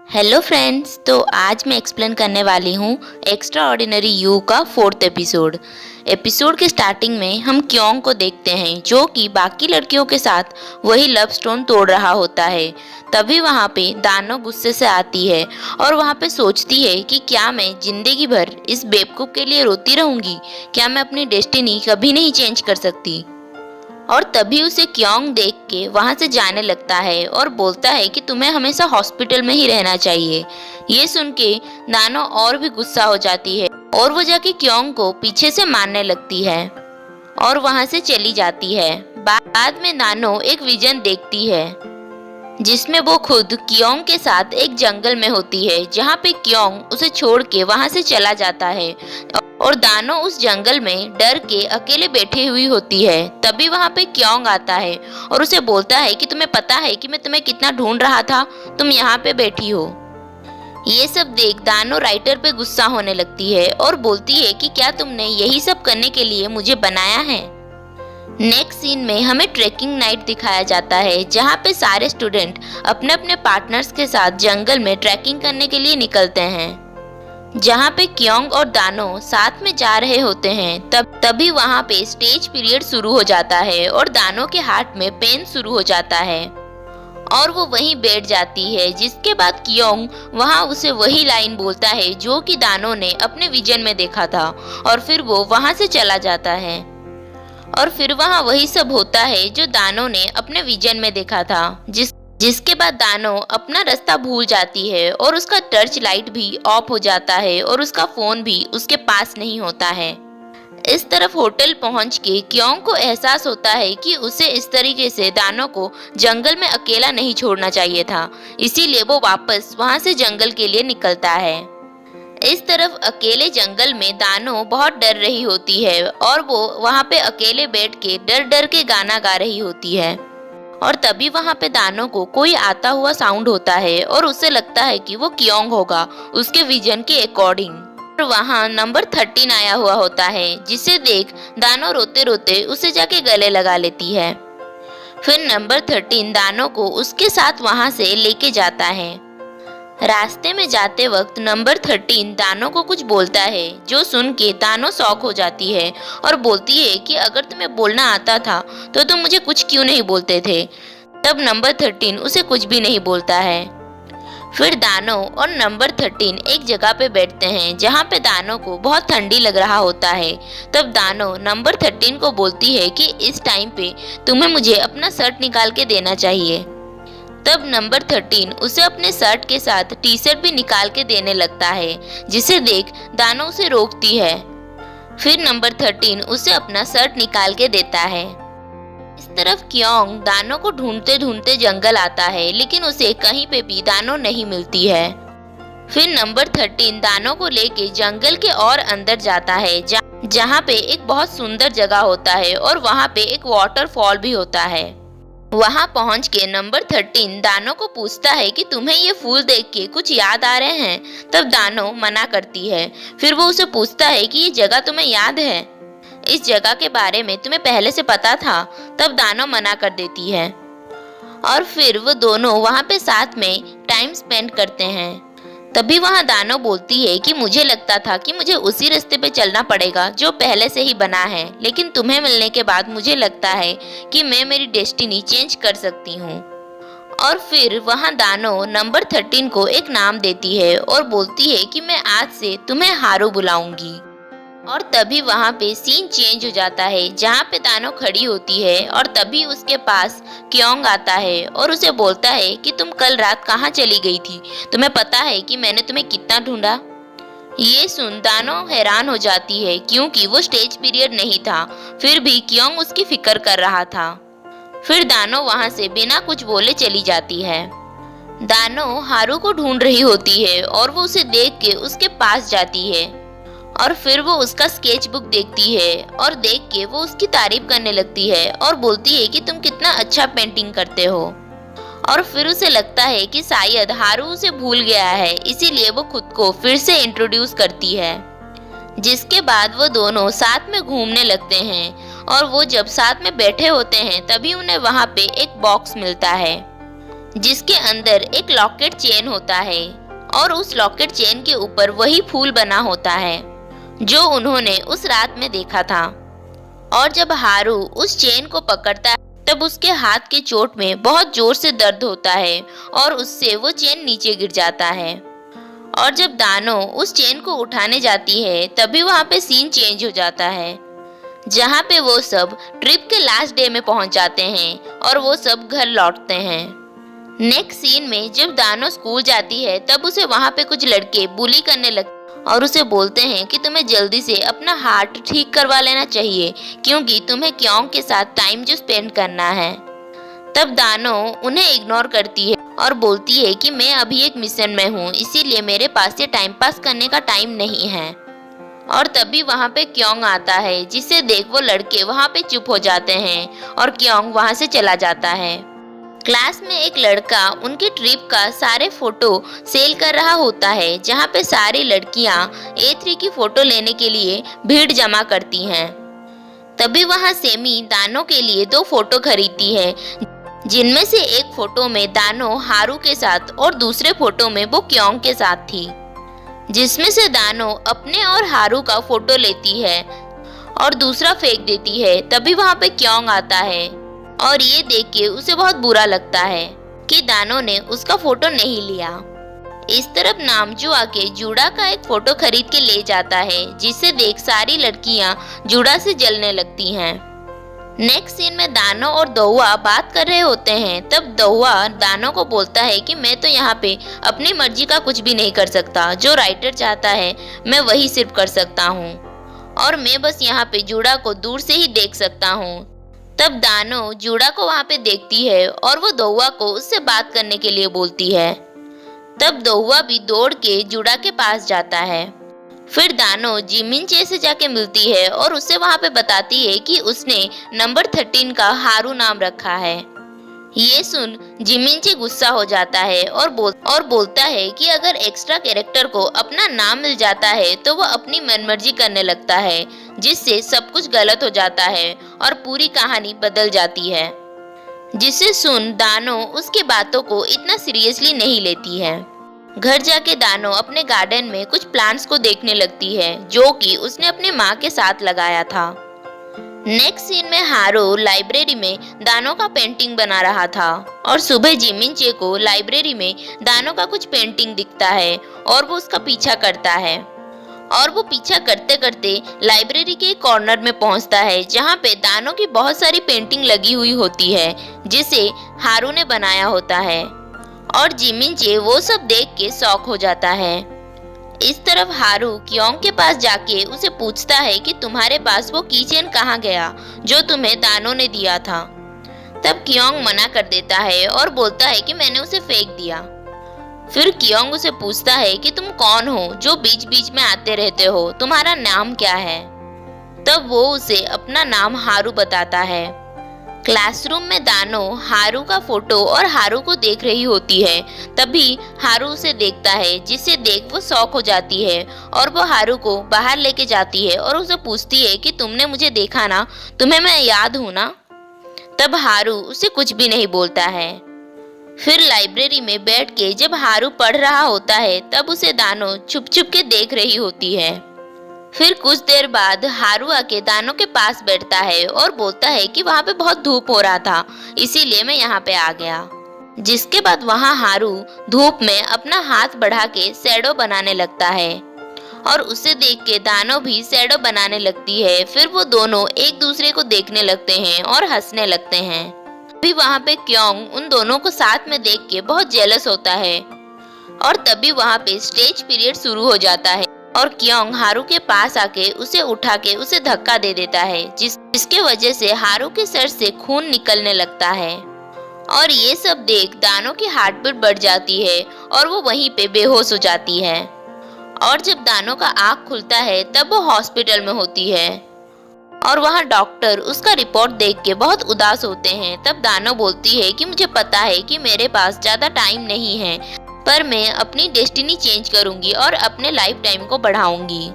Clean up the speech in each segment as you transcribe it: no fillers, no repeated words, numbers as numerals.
Hello friends, तो आज मैं एक्सप्लेन करने वाली हूँ एक्स्ट्रा ऑर्डिनरी यू का 4th एपिसोड। एपिसोड के स्टार्टिंग में हम क्योंग को देखते हैं जो कि बाकी लड़कियों के साथ वही लव स्टोन तोड़ रहा होता है। तभी वहाँ पे दानो गुस्से से आती है और वहाँ पे सोचती है कि क्या मैं जिंदगी भर इस बेवकूफ़ के लिए रोती रहूँगी, क्या मैं अपनी डेस्टिनी कभी नहीं चेंज कर सकती। और तभी उसे क्योंग देख के वहाँ से जाने लगता है और बोलता है कि तुम्हें हमेशा हॉस्पिटल में ही रहना चाहिए। ये सुन के दानो और भी गुस्सा हो जाती है और वो जाके क्योंग को पीछे से मारने लगती है और वहाँ से चली जाती है। बाद में दानो एक विजन देखती है जिसमें वो खुद क्योंग के साथ एक जंगल में होती है, जहाँ पे क्योंग उसे छोड़ के वहाँ से चला जाता है और दानो उस जंगल में डर के अकेले बैठी हुई होती है। तभी वहाँ पे क्योंग आता है और उसे बोलता है कि तुम्हें पता है कि मैं तुम्हें कितना ढूंढ रहा था, तुम यहाँ पे बैठी हो। ये सब देख दानो राइटर पे गुस्सा होने लगती है और बोलती है कि क्या तुमने यही सब करने के लिए मुझे बनाया है। नेक्स्ट सीन में हमें ट्रेकिंग नाइट दिखाया जाता है, जहाँ पे सारे स्टूडेंट अपने अपने पार्टनर्स के साथ जंगल में ट्रैकिंग करने के लिए निकलते हैं। जहाँ पे क्योंग और दानो साथ में जा रहे होते हैं तभी वहाँ पे स्टेज पीरियड शुरू हो जाता है और दानो के हार्ट में पेन शुरू हो जाता है और वो वहीं बैठ जाती है। जिसके बाद क्योंग वहाँ उसे वही लाइन बोलता है जो कि दानो ने अपने विजन में देखा था और फिर वो वहाँ से चला जाता है और फिर वहाँ वही सब होता है जो दानो ने अपने विजन में देखा था। जिसके बाद दानो अपना रास्ता भूल जाती है और उसका टर्च लाइट भी ऑफ हो जाता है और उसका फोन भी उसके पास नहीं होता है। इस तरफ होटल पहुंच के क्योंग को एहसास होता है कि उसे इस तरीके से दानो को जंगल में अकेला नहीं छोड़ना चाहिए था, इसीलिए वो वापस वहां से जंगल के लिए निकलता है। इस तरफ अकेले जंगल में दानो बहुत डर रही होती है और वो वहाँ पे अकेले बैठ के डर डर के गाना गा रही होती है और तभी वहाँ पे दानो को कोई आता हुआ साउंड होता है और उसे लगता है कि वो क्योंग होगा उसके विजन के अकॉर्डिंग। और वहाँ नंबर 13 आया हुआ होता है, जिसे देख दानो रोते रोते उसे जाके गले लगा लेती है। फिर नंबर 13 दानो को उसके साथ वहाँ से लेके जाता है। रास्ते में जाते वक्त नंबर 13 दानो को कुछ बोलता है, जो सुन के दानो शॉक हो जाती है और बोलती है कि अगर तुम्हें बोलना आता था तो तुम मुझे कुछ क्यों नहीं बोलते थे। तब नंबर 13 उसे कुछ भी नहीं बोलता है। फिर दानो और नंबर 13 एक जगह पे बैठते हैं जहाँ पे दानो को बहुत ठंडी लग रहा होता है। तब दानो नंबर 13 को बोलती है कि इस टाइम पे तुम्हें मुझे अपना शर्ट निकाल के देना चाहिए। तब नंबर 13 उसे अपने शर्ट के साथ टी शर्ट भी निकाल के देने लगता है, जिसे देख दानो उसे रोकती है। फिर नंबर 13 उसे अपना शर्ट निकाल के देता है। इस तरफ क्योंग दानो को ढूंढते ढूंढते जंगल आता है, लेकिन उसे कहीं पे भी दानो नहीं मिलती है। फिर नंबर 13 दानो को लेके जंगल के और अंदर जाता है, जहाँ पे एक बहुत सुंदर जगह होता है और वहाँ पे एक वाटरफॉल भी होता है। वहाँ पहुँच के नंबर 13 दानो को पूछता है कि तुम्हें ये फूल देख के कुछ याद आ रहे हैं। तब दानो मना करती है। फिर वो उसे पूछता है कि ये जगह तुम्हें याद है, इस जगह के बारे में तुम्हें पहले से पता था। तब दानो मना कर देती है और फिर वो दोनों वहाँ पे साथ में टाइम स्पेंड करते हैं। तभी वहाँ दानो बोलती है कि मुझे लगता था कि मुझे उसी रास्ते पे चलना पड़ेगा जो पहले से ही बना है, लेकिन तुम्हें मिलने के बाद मुझे लगता है कि मैं मेरी डेस्टिनी चेंज कर सकती हूँ। और फिर वहाँ दानो नंबर 13 को एक नाम देती है और बोलती है कि मैं आज से तुम्हें हारू बुलाऊंगी। और तभी वहाँ पे सीन चेंज हो जाता है, जहाँ पे दानो खड़ी होती है और तभी उसके पास क्योंग आता है और उसे बोलता है कि तुम कल रात कहाँ चली गई थी, तुम्हें पता है कि मैंने तुम्हें कितना ढूंढा। ये सुन दानो हैरान हो जाती है क्योंकि वो स्टेज पीरियड नहीं था, फिर भी क्योंग उसकी फिक्र कर रहा था। फिर दानो वहाँ से बिना कुछ बोले चली जाती है। दानो हारू को ढूंढ रही होती है और वो उसे देख के उसके पास जाती है और फिर वो उसका स्केच बुक देखती है और देख के वो उसकी तारीफ करने लगती है और बोलती है कि तुम कितना अच्छा पेंटिंग करते हो। और फिर उसे लगता है कि शायद हारू उसे भूल गया है, इसीलिए वो खुद को फिर से इंट्रोड्यूस करती है। जिसके बाद वो दोनों साथ में घूमने लगते हैं और वो जब साथ में बैठे होते हैं तभी उन्हें वहाँ पे एक बॉक्स मिलता है, जिसके अंदर एक लॉकेट चेन होता है और उस लॉकेट चेन के ऊपर वही फूल बना होता है जो उन्होंने उस रात में देखा था। और जब हारू उस चेन को पकड़ता है तब उसके हाथ के चोट में बहुत जोर से दर्द होता है और उससे वो चेन नीचे गिर जाता है। और जब दानो उस चेन को उठाने जाती है तभी वहाँ पे सीन चेंज हो जाता है, जहाँ पे वो सब ट्रिप के लास्ट डे में पहुँच जाते हैं और वो सब घर लौटते हैं। नेक्स्ट सीन में जब दानो स्कूल जाती है तब उसे वहाँ पे कुछ लड़के बुली करने लगते और उसे बोलते हैं कि तुम्हें जल्दी से अपना हार्ट ठीक करवा लेना चाहिए क्योंकि तुम्हें क्योंग के साथ टाइम जो स्पेंड करना है। तब दानो उन्हें इग्नोर करती है और बोलती है कि मैं अभी एक मिशन में हूँ, इसीलिए मेरे पास ये टाइम पास करने का टाइम नहीं है। और तभी वहाँ पे क्योंग आता है, जिसे देख वो लड़के वहाँ पे चुप हो जाते हैं और क्योंग वहाँ से चला जाता है। क्लास में एक लड़का उनकी ट्रिप का सारे फोटो सेल कर रहा होता है, जहाँ पे सारी लड़कियाँ A3 की फोटो लेने के लिए भीड़ जमा करती हैं। तभी वहाँ सेमी दानो के लिए 2 फोटो खरीदती है, जिनमें से एक फोटो में दानो हारू के साथ और दूसरे फोटो में वो क्योंग के साथ थी, जिसमें से दानो अपने और हारू का फोटो लेती है और दूसरा फेंक देती है। तभी वहाँ पे क्योंग आता है और ये देख के उसे बहुत बुरा लगता है कि दानो ने उसका फोटो नहीं लिया। इस तरफ नामजू आके जूड़ा का एक फोटो खरीद के ले जाता है, जिसे देख सारी लड़कियां जूड़ा से जलने लगती हैं। नेक्स्ट सीन में दानो और दोहुआ बात कर रहे होते हैं। तब दोहुआ दानो को बोलता है कि मैं तो यहाँ पे अपनी मर्जी का कुछ भी नहीं कर सकता, जो राइटर चाहता है मैं वही सिर्फ कर सकता हूँ और मैं बस यहाँ पे जूड़ा को दूर से ही देख सकता हूँ। तब दानो जूड़ा को वहाँ पे देखती है और वो दोहुआ को उससे बात करने के लिए बोलती है। तब दोहुआ भी दौड़ के जूड़ा के पास जाता है। फिर दानो जिमिनचे से जाके मिलती है और उससे वहाँ पे बताती है कि उसने नंबर 13 का हारू नाम रखा है। ये सुन जिमिनचे गुस्सा हो जाता है और बोलता है कि अगर एक्स्ट्रा कैरेक्टर को अपना नाम मिल जाता है तो वो अपनी मनमर्जी करने लगता है, जिससे सब कुछ गलत हो जाता है और पूरी कहानी बदल जाती है। जिसे सुन दानो उसकी बातों को इतना सीरियसली नहीं लेती है। घर जाके दानो अपने गार्डन में कुछ प्लांट्स को देखने लगती है जो कि उसने अपनी माँ के साथ लगाया था। नेक्स्ट सीन में हारू लाइब्रेरी में दानो का पेंटिंग बना रहा था और सुबह जिमिनचे को लाइब्रेरी में दानो का कुछ पेंटिंग दिखता है और वो उसका पीछा करता है। और वो पीछा करते करते लाइब्रेरी के कॉर्नर में पहुंचता है, जहां पे दानो की बहुत सारी पेंटिंग लगी हुई होती है जिसे हारू ने बनाया होता है। और जिमिनचे वो सब देख के शॉक हो जाता है। इस तरफ हारू क्योंग के पास जाके उसे पूछता है कि तुम्हारे पास वो कीचेन कहाँ गया जो तुम्हें दानो ने दिया था। तब क्योंग मना कर देता है और बोलता है कि मैंने उसे फेंक दिया। फिर क्योंग उसे पूछता है कि तुम कौन हो जो बीच बीच में आते रहते हो, तुम्हारा नाम क्या है। तब वो उसे अपना नाम हारू बताता है। क्लासरूम में दानो हारू का फोटो और हारू को देख रही होती है। तभी हारू उसे देखता है, जिसे देख वो शॉक हो जाती है और वो हारू को बाहर लेके जाती है और उसे पूछती है कि तुमने मुझे देखा ना, तुम्हें मैं याद हूँ ना। तब हारू उसे कुछ भी नहीं बोलता है। फिर लाइब्रेरी में बैठ के जब हारू पढ़ रहा होता है तब उसे दानो छुप छुप के देख रही होती है। फिर कुछ देर बाद हारू आके दानो के पास बैठता है और बोलता है कि वहाँ पे बहुत धूप हो रहा था, इसीलिए मैं यहाँ पे आ गया। जिसके बाद वहाँ हारू धूप में अपना हाथ बढ़ा के शैडो बनाने लगता है और उसे देख के दानो भी शैडो बनाने लगती है। फिर वो दोनों एक दूसरे को देखने लगते हैं और हंसने लगते हैं। अभी वहाँ पे क्योंग उन दोनों को साथ में देख के बहुत जेलस होता है और तभी वहाँ पे स्टेज पीरियड शुरू हो जाता है और क्योंग हारू के पास आके उसे उठा के उसे धक्का दे देता है, जिसके वजह से हारू के सर से खून निकलने लगता है। और ये सब देख दानो की हार्ट बीट बढ़ जाती है और वो वहीं पे बेहोश हो जाती है। और जब दानो का आँख खुलता है तब वो हॉस्पिटल में होती है और वहाँ डॉक्टर उसका रिपोर्ट देख के बहुत उदास होते हैं। तब दानो बोलती है कि मुझे पता है कि मेरे पास ज्यादा टाइम नहीं है, पर मैं अपनी डेस्टिनी चेंज करूंगी और अपने लाइफ टाइम को बढ़ाऊंगी।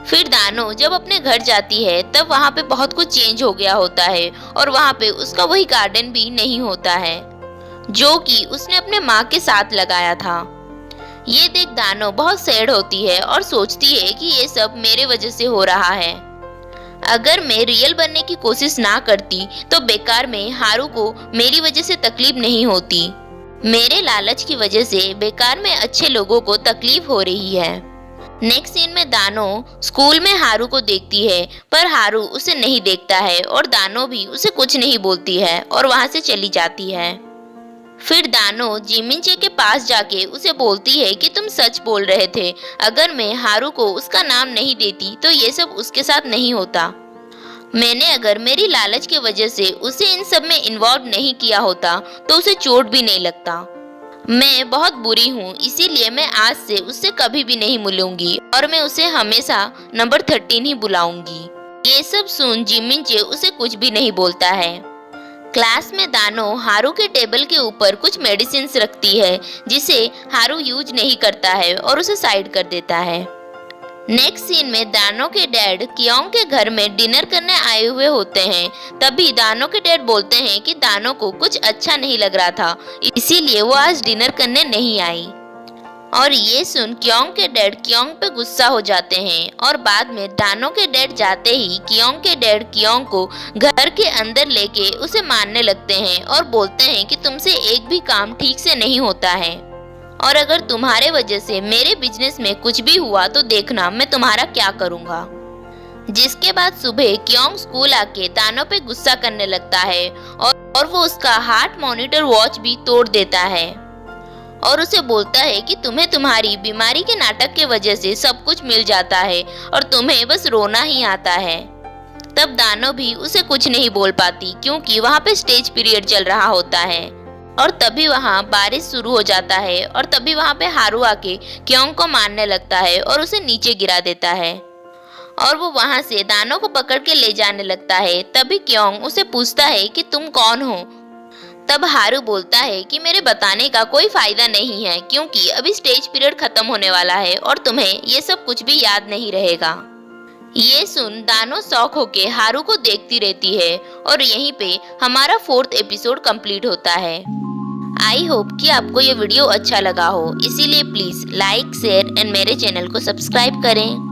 फिर दानो जब अपने घर जाती है तब वहाँ पे बहुत कुछ चेंज हो गया होता है और वहाँ पे उसका वही गार्डन भी नहीं होता है जो कि उसने अपने माँ के साथ लगाया था। ये देख दानो बहुत सैड होती है और सोचती है कि ये सब मेरे वजह से हो रहा है। अगर मैं रियल बनने की कोशिश ना करती तो बेकार में हारू को मेरी वजह से तकलीफ नहीं होती। मेरे लालच की वजह से बेकार में अच्छे लोगों को तकलीफ हो रही है। नेक्स्ट सीन में दानो स्कूल में हारू को देखती है, पर हारू उसे नहीं देखता है और दानो भी उसे कुछ नहीं बोलती है और वहां से चली जाती है। फिर दानो जिमिनचे के पास जाके उसे बोलती है कि तुम सच बोल रहे थे। अगर मैं हारू को उसका नाम नहीं देती तो ये सब उसके साथ नहीं होता। मैंने अगर मेरी लालच की वजह से उसे इन सब में इन्वॉल्व नहीं किया होता तो उसे चोट भी नहीं लगता। मैं बहुत बुरी हूँ, इसीलिए मैं आज से उससे कभी भी नहीं मिलूंगी और मैं उसे हमेशा नंबर 13 ही बुलाऊंगी। ये सब सुन जिमिनचे उसे कुछ भी नहीं बोलता है। क्लास में दानो हारू के टेबल के ऊपर कुछ मेडिसिन रखती है जिसे हारू यूज नहीं करता है और उसे साइड कर देता है। नेक्स्ट सीन में दानो के डैड कियोंग के घर में डिनर करने आए हुए होते हैं। तभी दानो के डैड बोलते हैं कि दानो को कुछ अच्छा नहीं लग रहा था, इसीलिए वो आज डिनर करने नहीं आई। और ये सुन कियोंग के डैड कियोंग पे गुस्सा हो जाते हैं और बाद में दानो के डैड जाते ही कियोंग के डैड कियोंग को घर के अंदर लेके उसे मारने लगते हैं और बोलते हैं कि तुमसे एक भी काम ठीक से नहीं होता है और अगर तुम्हारे वजह से मेरे बिजनेस में कुछ भी हुआ तो देखना मैं तुम्हारा क्या करूँगा। जिसके बाद सुबह कियोंग स्कूल आके दानो पे गुस्सा करने लगता है और वो उसका हार्ट मॉनिटर वॉच भी तोड़ देता है और उसे बोलता है कि तुम्हें तुम्हारी बीमारी के नाटक के वजह से सब कुछ मिल जाता है और तुम्हें बस रोना ही आता है। तब दानो भी उसे कुछ नहीं बोल पाती क्योंकि वहाँ पे स्टेज पीरियड चल रहा होता है। और तभी वहाँ बारिश शुरू हो जाता है और तभी वहाँ पे हारू आके कियोंग को मारने लगता है और उसे नीचे गिरा देता है और वो वहाँ से दानो को पकड़ के ले जाने लगता है। तभी कियोंग उसे पूछता है कि तुम कौन हो। तब हारू बोलता है कि मेरे बताने का कोई फायदा नहीं है क्योंकि अभी स्टेज पीरियड खत्म होने वाला है और तुम्हें ये सब कुछ भी याद नहीं रहेगा। ये सुन दानो शॉक होके हारू को देखती रहती है और यहीं पे हमारा 4th एपिसोड कंप्लीट होता है। आई होप कि आपको ये वीडियो अच्छा लगा हो, इसीलिए प्लीज लाइक शेयर एंड मेरे चैनल को सब्सक्राइब करें।